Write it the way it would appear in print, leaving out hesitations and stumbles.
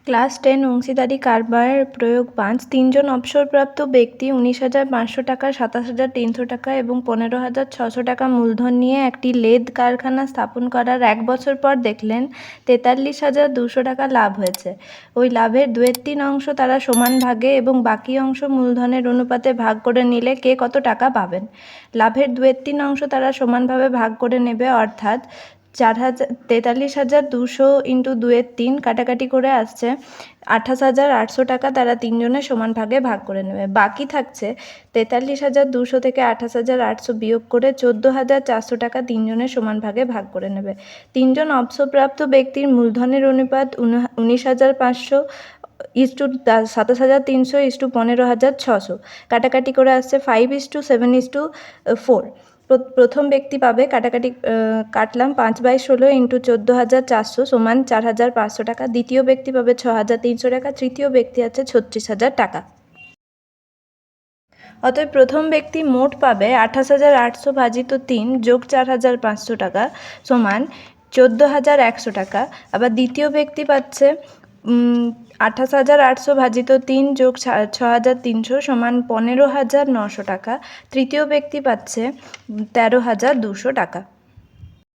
Class 10 অংশীদারি কারবার প্রয়োগ 5। তিনজন অবসরপ্রাপ্ত ব্যক্তি 19,500 টাকা, 27,300 টাকা এবং 15,600 টাকা মূলধন নিয়ে একটি লেদ কারখানা স্থাপন করার 1 বছর পর দেখলেন 43,200 টাকা লাভ হয়েছে। ওই লাভের 2/3 অংশ তারা সমান ভাগে এবং বাকি অংশ মূলধনের অনুপাতে ভাগ করে নিলে কে কত টাকা পাবেন? লাভের 2/3 অংশ তারা সমানভাবে ভাগ করে নেবে, অর্থাৎ 43,200 ইন্টু 2/3 কাটাকাটি করে আসছে 28,800 টাকা তারা তিনজনে সমান ভাগে ভাগ করে নেবে। বাকি থাকছে 43,200 থেকে 28,800 বিয়োগ করে 14,400 টাকা তিনজনে সমান ভাগে ভাগ করে নেবে। তিনজন অবসরপ্রাপ্ত ব্যক্তির মূলধনের অনুপাত 19,500 ইস্টু 27,300 ইস্টু 15,600 কাটাকাটি করে আসছে 5:7:4। প্রথম ব্যক্তি পাবে, কাটলাম 5/16 ইন্টু 14,400 সমান 4,500 টাকা। দ্বিতীয় ব্যক্তি পাবে 6,300 টাকা। তৃতীয় ব্যক্তি আছে 36,000 টাকা। অতএব প্রথম ব্যক্তি মোট পাবে 28,800 ভাজিত 3 যোগ 4,500 টাকা সমান 14,100 টাকা। আবার দ্বিতীয় ব্যক্তি পাচ্ছে 28,800 ভাজিত 3 যোগ 6,300 সমান 15,900 টাকা। তৃতীয় ব্যক্তি পাচ্ছে 13,200 টাকা।